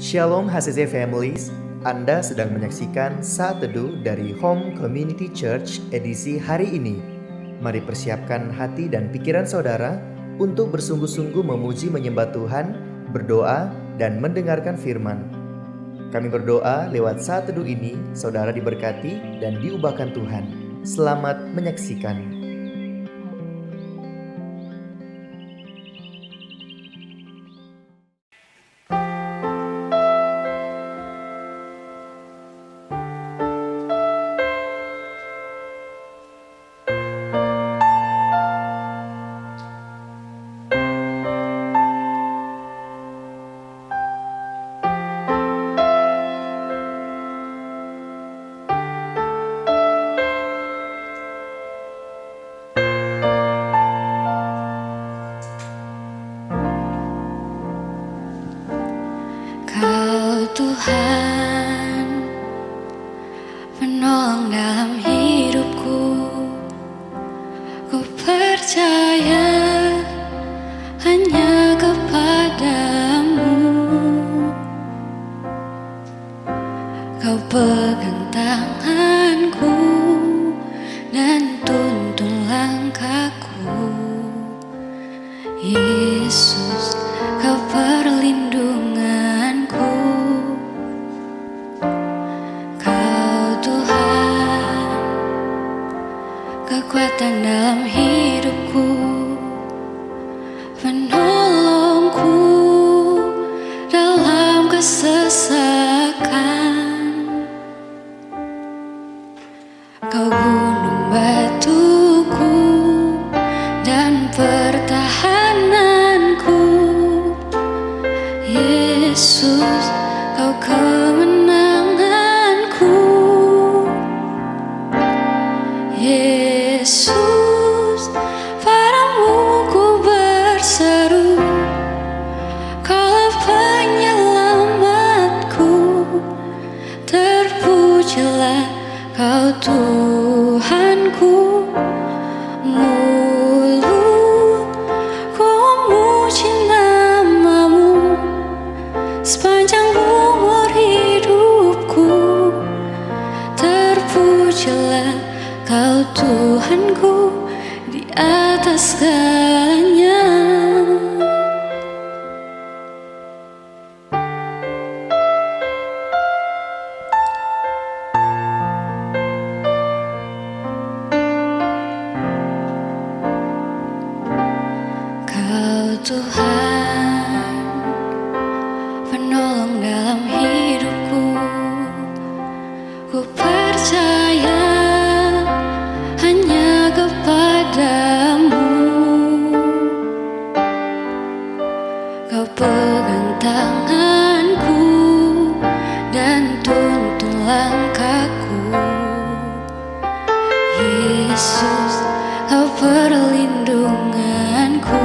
Shalom HCC Families, Anda sedang menyaksikan Saat Teduh dari Home Community Church edisi hari ini. Mari persiapkan hati dan pikiran saudara untuk bersungguh-sungguh memuji menyembah Tuhan, berdoa, dan mendengarkan firman. Kami berdoa lewat Saat Teduh ini, saudara diberkati dan diubahkan Tuhan. Selamat menyaksikan. Tuhan, penolong dalam hidupku, ku percaya hanya kepadamu. Kau pegang tanganku dan tuntun langkahku, Yesus, kau perlindunganku. Kekuatan dalam hidupku, penolongku dalam kesesakan. Kau gunung batuku dan pertahananku, Yesus, kau kemenanganku. Yesus, padamu ku berseru, Kaulah penyelamatku. Terpujilah Kau Tuhanku, mulutku memuji nama-Mu sepanjang umur hidupku. Terpujilah Kau Tuhanku di atas segalanya. Kau Tuhan, penolong dalam hidupku, ku percaya hanya kepadamu. Kau pegang tanganku dan tuntun langkahku, Yesus, kau perlindunganku.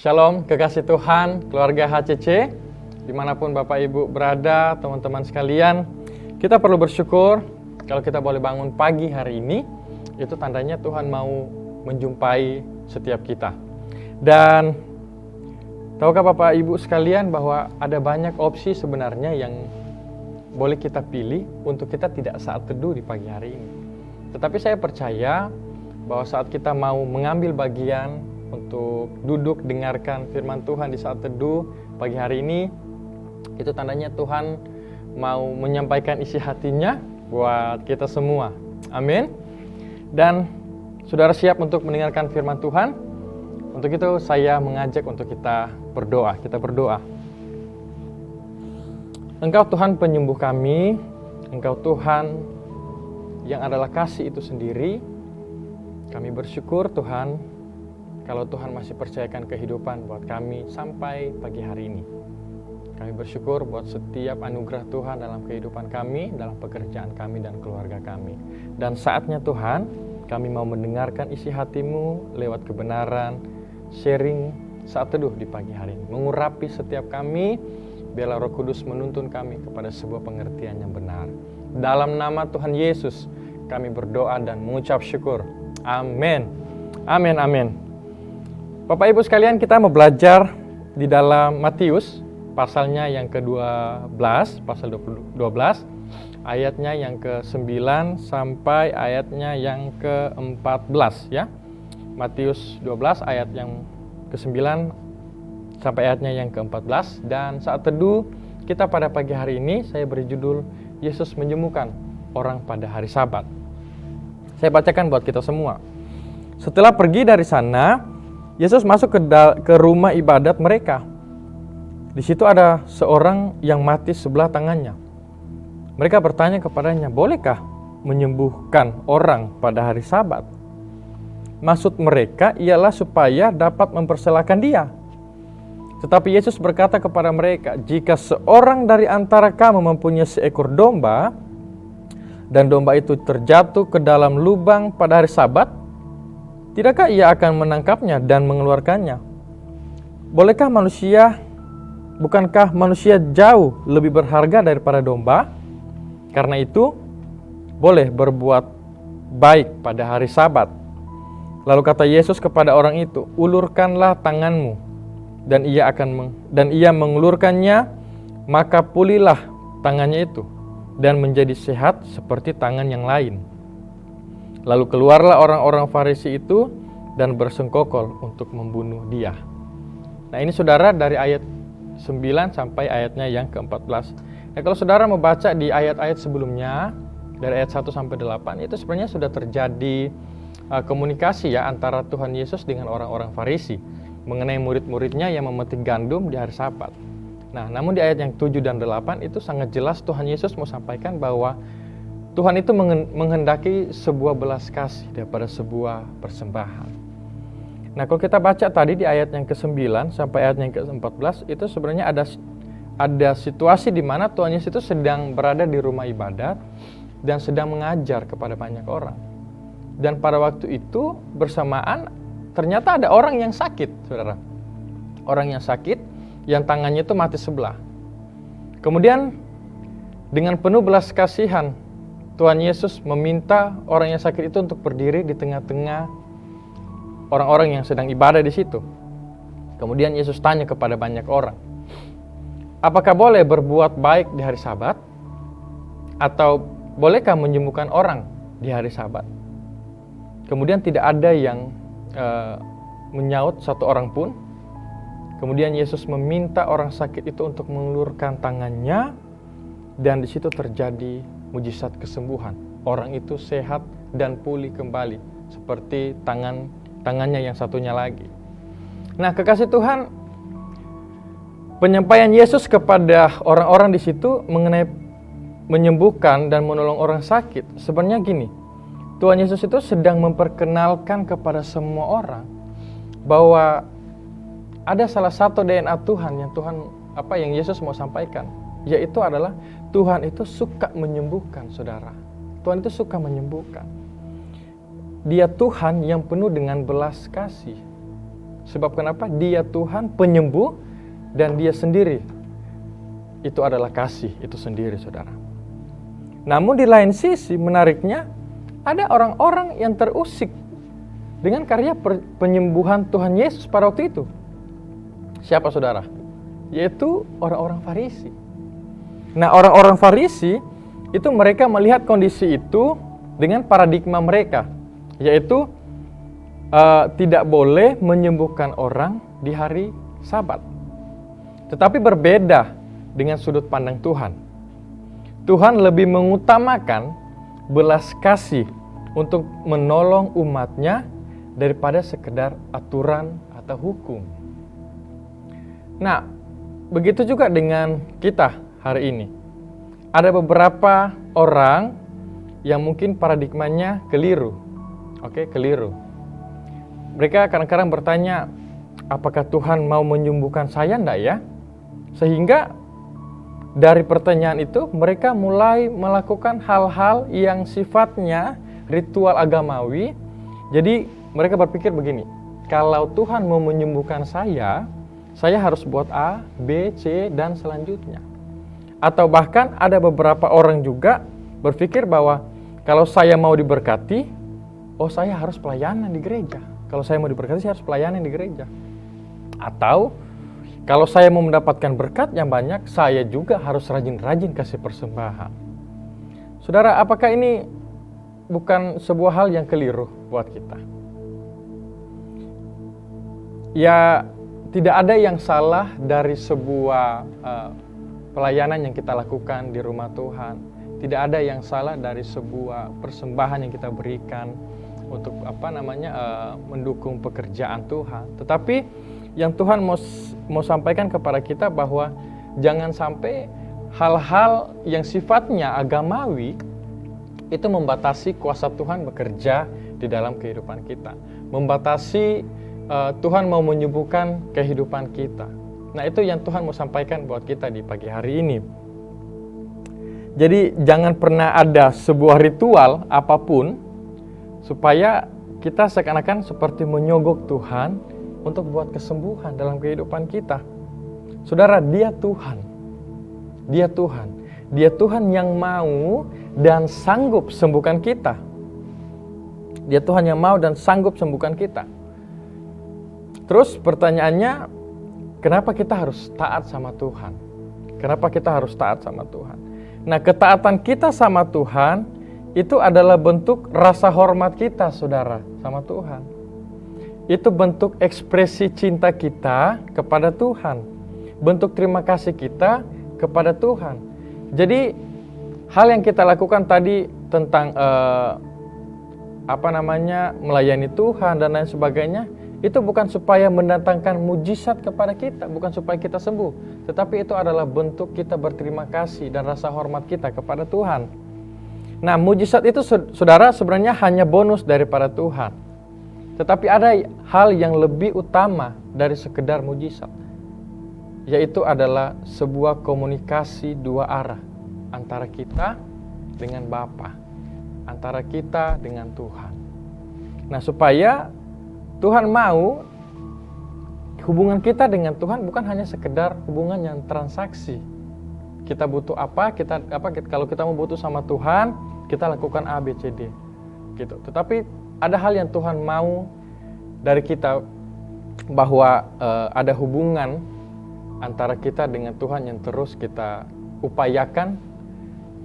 Shalom, kekasih Tuhan, keluarga HCC, dimanapun Bapak Ibu berada, teman-teman sekalian, kita perlu bersyukur kalau kita boleh bangun pagi hari ini, itu tandanya Tuhan mau menjumpai setiap kita. Dan tahukah Bapak Ibu sekalian bahwa ada banyak opsi sebenarnya yang boleh kita pilih untuk kita tidak saat teduh di pagi hari ini. Tetapi saya percaya bahwa saat kita mau mengambil bagian untuk duduk dengarkan firman Tuhan di saat teduh pagi hari ini, itu tandanya Tuhan mau menyampaikan isi hatinya buat kita semua. Amin. Dan saudara siap untuk mendengarkan firman Tuhan? Untuk itu saya mengajak untuk kita berdoa. Kita berdoa. Engkau Tuhan penyembuh kami, Engkau Tuhan yang adalah kasih itu sendiri. Kami bersyukur Tuhan kalau Tuhan masih percayakan kehidupan buat kami sampai pagi hari ini. Kami bersyukur buat setiap anugerah Tuhan dalam kehidupan kami, dalam pekerjaan kami dan keluarga kami. Dan saatnya Tuhan, kami mau mendengarkan isi hati-Mu lewat kebenaran, sharing saat teduh di pagi hari ini. Mengurapi setiap kami, biarlah Roh Kudus menuntun kami kepada sebuah pengertian yang benar. Dalam nama Tuhan Yesus, kami berdoa dan mengucap syukur. Amin. Amin, amin. Bapak Ibu sekalian, kita mau belajar di dalam Matius, pasalnya yang ke-12, pasal 12, ayatnya yang ke-9 sampai ayatnya yang ke-14 ya. Matius 12 ayat yang ke-9 sampai ayatnya yang ke-14. Dan saat teduh kita pada pagi hari ini, saya beri judul Yesus menyembuhkan orang pada hari Sabat. Saya bacakan buat kita semua. Setelah pergi dari sana, Yesus masuk ke rumah ibadat mereka. Di situ ada seorang yang mati sebelah tangannya. Mereka bertanya kepadanya, bolehkah menyembuhkan orang pada hari Sabat? Maksud mereka ialah supaya dapat mempersilahkan dia. Tetapi Yesus berkata kepada mereka, jika seorang dari antara kamu mempunyai seekor domba, dan domba itu terjatuh ke dalam lubang pada hari Sabat, tidakkah ia akan menangkapnya dan mengeluarkannya? Bukankah manusia jauh lebih berharga daripada domba? Karena itu, boleh berbuat baik pada hari Sabat. Lalu kata Yesus kepada orang itu, ulurkanlah tanganmu. Dan ia mengulurkannya, maka pulihlah tangannya itu dan menjadi sehat seperti tangan yang lain. Lalu keluarlah orang-orang Farisi itu dan bersengkokol untuk membunuh dia. Nah ini saudara dari ayat 9 sampai ayatnya yang ke-14. Nah kalau saudara membaca di ayat-ayat sebelumnya, dari ayat 1 sampai 8, itu sebenarnya sudah terjadi komunikasi ya antara Tuhan Yesus dengan orang-orang Farisi mengenai murid-muridnya yang memetik gandum di hari Sabat. Nah namun di ayat yang 7 dan 8 itu sangat jelas Tuhan Yesus mau sampaikan bahwa Tuhan itu menghendaki sebuah belas kasih daripada sebuah persembahan. Nah kalau kita baca tadi di ayat yang ke-9 sampai ayat yang ke-14, itu sebenarnya ada situasi di mana Tuhan Yesus itu sedang berada di rumah ibadat dan sedang mengajar kepada banyak orang. Dan pada waktu itu bersamaan ternyata ada orang yang sakit, saudara. Orang yang sakit yang tangannya itu mati sebelah. Kemudian dengan penuh belas kasihan, Tuhan Yesus meminta orang yang sakit itu untuk berdiri di tengah-tengah orang-orang yang sedang ibadah di situ. Kemudian Yesus tanya kepada banyak orang, apakah boleh berbuat baik di hari Sabat? Atau bolehkah menyembuhkan orang di hari Sabat? Kemudian tidak ada yang menyaut satu orang pun. Kemudian Yesus meminta orang sakit itu untuk mengulurkan tangannya, dan di situ terjadi mujizat kesembuhan. Orang itu sehat dan pulih kembali seperti tangannya yang satunya lagi. Nah, kekasih Tuhan, penyampaian Yesus kepada orang-orang di situ mengenai menyembuhkan dan menolong orang sakit, sebenarnya gini. Tuhan Yesus itu sedang memperkenalkan kepada semua orang bahwa ada salah satu DNA Tuhan yang Yesus mau sampaikan, yaitu adalah Tuhan itu suka menyembuhkan, saudara. Tuhan itu suka menyembuhkan. Dia Tuhan yang penuh dengan belas kasih. Sebab kenapa? Dia Tuhan penyembuh dan dia sendiri itu adalah kasih itu sendiri, saudara. Namun di lain sisi menariknya, ada orang-orang yang terusik dengan karya penyembuhan Tuhan Yesus pada waktu itu. Siapa, saudara? Yaitu orang-orang Farisi. Nah, orang-orang Farisi itu mereka melihat kondisi itu dengan paradigma mereka, yaitu tidak boleh menyembuhkan orang di hari Sabat. Tetapi berbeda dengan sudut pandang Tuhan. Tuhan lebih mengutamakan belas kasih untuk menolong umatnya daripada sekedar aturan atau hukum. Nah, begitu juga dengan kita hari ini. Ada beberapa orang yang mungkin paradigmanya keliru. Keliru. Mereka kadang-kadang bertanya, apakah Tuhan mau menyembuhkan saya enggak ya? Sehingga dari pertanyaan itu mereka mulai melakukan hal-hal yang sifatnya ritual agamawi. Jadi mereka berpikir begini, kalau Tuhan mau menyembuhkan saya harus buat A, B, C, dan selanjutnya. Atau bahkan ada beberapa orang juga berpikir bahwa kalau saya mau diberkati, saya harus pelayanan di gereja. Kalau saya mau diberkati, saya harus pelayanan di gereja. Atau kalau saya mau mendapatkan berkat yang banyak, saya juga harus rajin-rajin kasih persembahan. Saudara, apakah ini bukan sebuah hal yang keliru buat kita? Ya, tidak ada yang salah dari sebuah pelayanan yang kita lakukan di rumah Tuhan. Tidak ada yang salah dari sebuah persembahan yang kita berikan untuk mendukung pekerjaan Tuhan. Tetapi yang Tuhan mau sampaikan kepada kita bahwa jangan sampai hal-hal yang sifatnya agamawi itu membatasi kuasa Tuhan bekerja di dalam kehidupan kita. Membatasi Tuhan mau menyembuhkan kehidupan kita. Nah, itu yang Tuhan mau sampaikan buat kita di pagi hari ini. Jadi jangan pernah ada sebuah ritual apapun supaya kita seakan-akan seperti menyogok Tuhan untuk buat kesembuhan dalam kehidupan kita. Saudara, Dia Tuhan. Dia Tuhan. Dia Tuhan yang mau dan sanggup sembuhkan kita. Dia Tuhan yang mau dan sanggup sembuhkan kita. Terus pertanyaannya, kenapa kita harus taat sama Tuhan? Kenapa kita harus taat sama Tuhan? Nah, ketaatan kita sama Tuhan itu adalah bentuk rasa hormat kita, saudara, sama Tuhan. Itu bentuk ekspresi cinta kita kepada Tuhan. Bentuk terima kasih kita kepada Tuhan. Jadi, hal yang kita lakukan tadi tentang melayani Tuhan dan lain sebagainya, itu bukan supaya mendatangkan mujizat kepada kita, bukan supaya kita sembuh, tetapi itu adalah bentuk kita berterima kasih dan rasa hormat kita kepada Tuhan. Nah, mujizat itu, saudara, sebenarnya hanya bonus daripada Tuhan. Tetapi ada hal yang lebih utama dari sekedar mujizat, yaitu adalah sebuah komunikasi dua arah antara kita dengan Bapa, antara kita dengan Tuhan. Nah, supaya Tuhan mau hubungan kita dengan Tuhan bukan hanya sekedar hubungan yang transaksi. Kita butuh kalau kita mau butuh sama Tuhan, kita lakukan A, B, C, D. Gitu. Tetapi ada hal yang Tuhan mau dari kita, bahwa ada hubungan antara kita dengan Tuhan yang terus kita upayakan,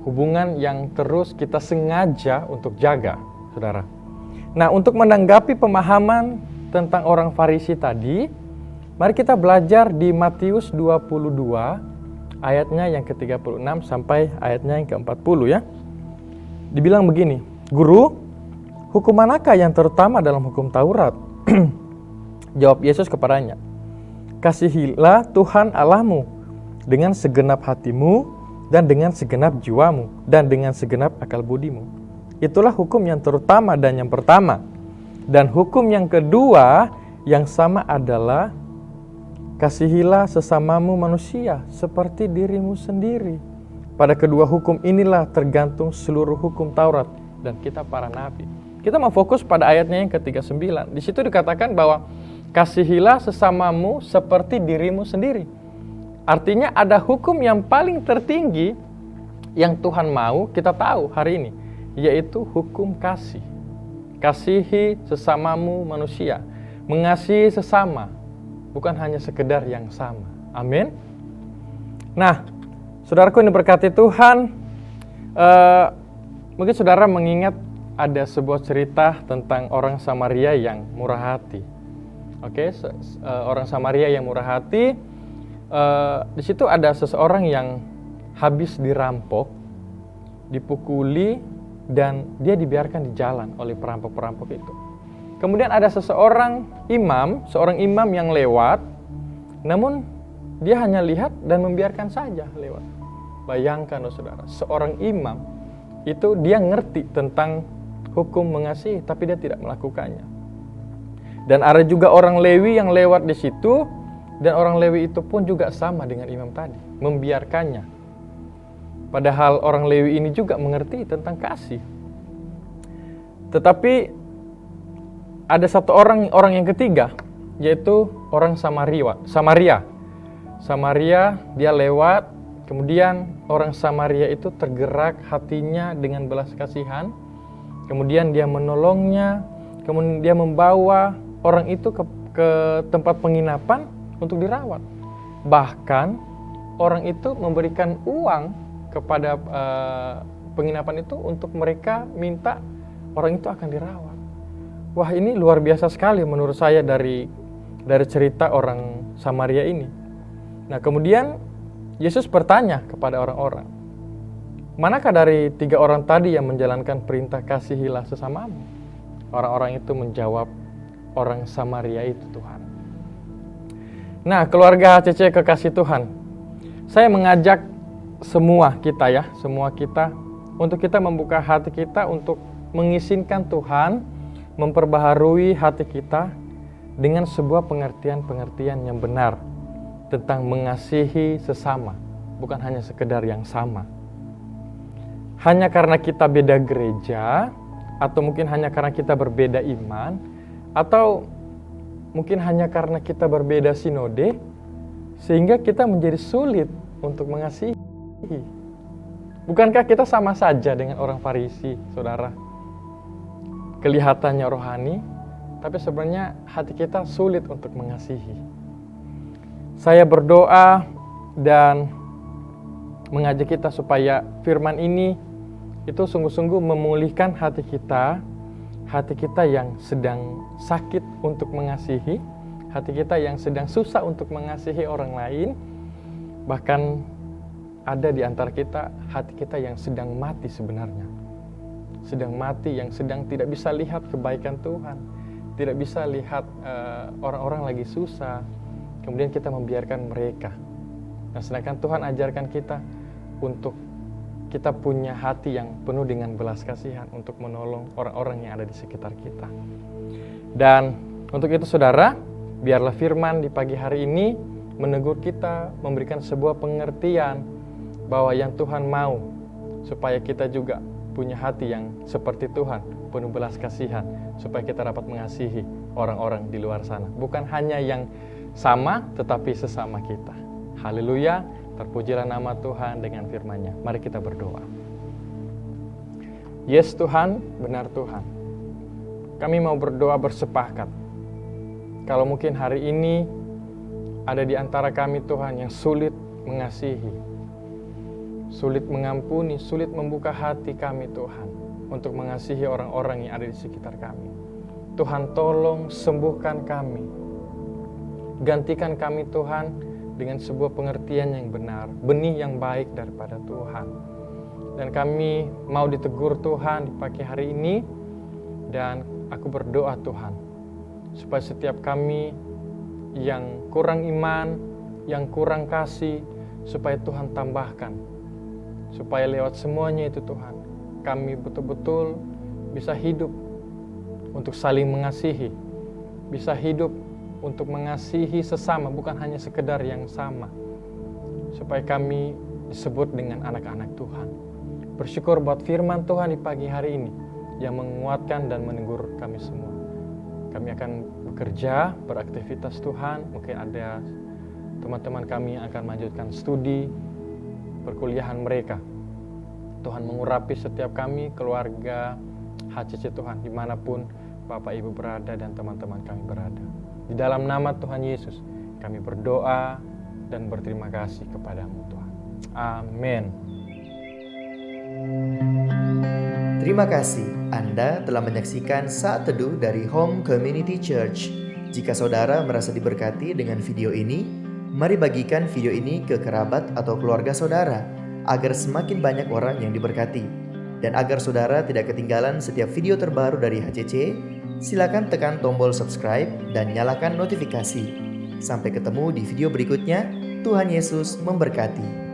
hubungan yang terus kita sengaja untuk jaga, saudara. Nah, untuk menanggapi pemahaman tentang orang Farisi tadi, mari kita belajar di Matius 22 ayatnya yang ke-36 sampai ayatnya yang ke-40 ya. Dibilang begini, Guru, hukum manakah yang terutama dalam hukum Taurat? Jawab Yesus kepadanya, kasihilah Tuhan Allahmu dengan segenap hatimu dan dengan segenap jiwamu dan dengan segenap akal budimu. Itulah hukum yang terutama dan yang pertama. Dan hukum yang kedua yang sama adalah kasihilah sesamamu manusia seperti dirimu sendiri. Pada kedua hukum inilah tergantung seluruh hukum Taurat dan kita para nabi. Kita mau fokus pada ayatnya yang ke-39. Di situ dikatakan bahwa kasihilah sesamamu seperti dirimu sendiri. Artinya ada hukum yang paling tertinggi yang Tuhan mau kita tahu hari ini, yaitu hukum kasih. Kasihi sesamamu manusia, mengasihi sesama, bukan hanya sekedar yang sama. Amin. Nah, saudaraku yang diberkati Tuhan, mungkin saudara mengingat ada sebuah cerita tentang orang Samaria yang murah hati. Oke, orang Samaria yang murah hati. Di situ ada seseorang yang habis dirampok, dipukuli, dan dia dibiarkan di jalan oleh perampok-perampok itu. Kemudian ada seorang imam yang lewat, namun dia hanya lihat dan membiarkan saja lewat. Bayangkan, saudara, seorang imam itu dia ngerti tentang hukum mengasihi, tapi dia tidak melakukannya. Dan ada juga orang Lewi yang lewat di situ, dan orang Lewi itu pun juga sama dengan imam tadi, membiarkannya. Padahal orang Lewi ini juga mengerti tentang kasih. Tetapi ada satu orang yang ketiga, yaitu orang Samaria. Samaria dia lewat, kemudian orang Samaria itu tergerak hatinya dengan belas kasihan. Kemudian dia menolongnya, kemudian dia membawa orang itu ke tempat penginapan untuk dirawat. Bahkan orang itu memberikan uang kepada penginapan itu untuk mereka minta orang itu akan dirawat. Wah, ini luar biasa sekali menurut saya dari cerita orang Samaria ini. Nah, kemudian Yesus bertanya kepada orang-orang, manakah dari 3 orang tadi yang menjalankan perintah kasihilah sesamamu? Orang-orang itu menjawab, orang Samaria itu, Tuhan. Nah, keluarga HCC kekasih Tuhan, saya mengajak semua kita untuk kita membuka hati kita untuk mengizinkan Tuhan memperbaharui hati kita dengan sebuah pengertian-pengertian yang benar tentang mengasihi sesama, bukan hanya sekedar yang sama. Hanya karena kita beda gereja, atau mungkin hanya karena kita berbeda iman, atau mungkin hanya karena kita berbeda sinode, sehingga kita menjadi sulit untuk mengasihi. Bukankah kita sama saja dengan orang Farisi, saudara? Kelihatannya rohani, tapi sebenarnya hati kita sulit untuk mengasihi. Saya berdoa dan mengajak kita supaya firman ini itu sungguh-sungguh memulihkan hati kita yang sedang sakit untuk mengasihi, hati kita yang sedang susah untuk mengasihi orang lain, bahkan ada di antara kita, hati kita yang sedang mati sebenarnya. Sedang mati, yang sedang tidak bisa lihat kebaikan Tuhan, tidak bisa lihat orang-orang lagi susah, kemudian kita membiarkan mereka. Nah, sedangkan Tuhan ajarkan kita untuk kita punya hati yang penuh dengan belas kasihan untuk menolong orang-orang yang ada di sekitar kita. Dan untuk itu, saudara, biarlah firman di pagi hari ini menegur kita, memberikan sebuah pengertian bahwa yang Tuhan mau supaya kita juga punya hati yang seperti Tuhan, penuh belas kasihan, supaya kita dapat mengasihi orang-orang di luar sana. Bukan hanya yang sama, tetapi sesama kita. Haleluya, terpujilah nama Tuhan dengan firman-Nya. Mari kita berdoa. Yes Tuhan, benar Tuhan. Kami mau berdoa bersepakat. Kalau mungkin hari ini ada di antara kami Tuhan yang sulit mengasihi, sulit mengampuni, sulit membuka hati kami Tuhan untuk mengasihi orang-orang yang ada di sekitar kami. Tuhan, tolong sembuhkan kami. Gantikan kami Tuhan dengan sebuah pengertian yang benar, benih yang baik daripada Tuhan. Dan kami mau ditegur Tuhan di pagi hari ini, dan aku berdoa Tuhan, supaya setiap kami yang kurang iman, yang kurang kasih, supaya Tuhan tambahkan. Supaya lewat semuanya itu Tuhan, kami betul-betul bisa hidup untuk saling mengasihi, bisa hidup untuk mengasihi sesama, bukan hanya sekedar yang sama. Supaya kami disebut dengan anak-anak Tuhan. Bersyukur buat firman Tuhan di pagi hari ini yang menguatkan dan menegur kami semua. Kami akan bekerja, beraktivitas Tuhan. Mungkin ada teman-teman kami yang akan melanjutkan studi, perkuliahan mereka. Tuhan mengurapi setiap kami, keluarga HCC Tuhan, dimanapun Bapak Ibu berada dan teman-teman kami berada. Di dalam nama Tuhan Yesus, kami berdoa dan berterima kasih kepadamu Tuhan. Amin. Terima kasih Anda telah menyaksikan Saat Teduh dari Home Community Church. Jika saudara merasa diberkati dengan video ini, mari bagikan video ini ke kerabat atau keluarga saudara, agar semakin banyak orang yang diberkati. Dan agar saudara tidak ketinggalan setiap video terbaru dari HCC, silakan tekan tombol subscribe dan nyalakan notifikasi. Sampai ketemu di video berikutnya. Tuhan Yesus memberkati.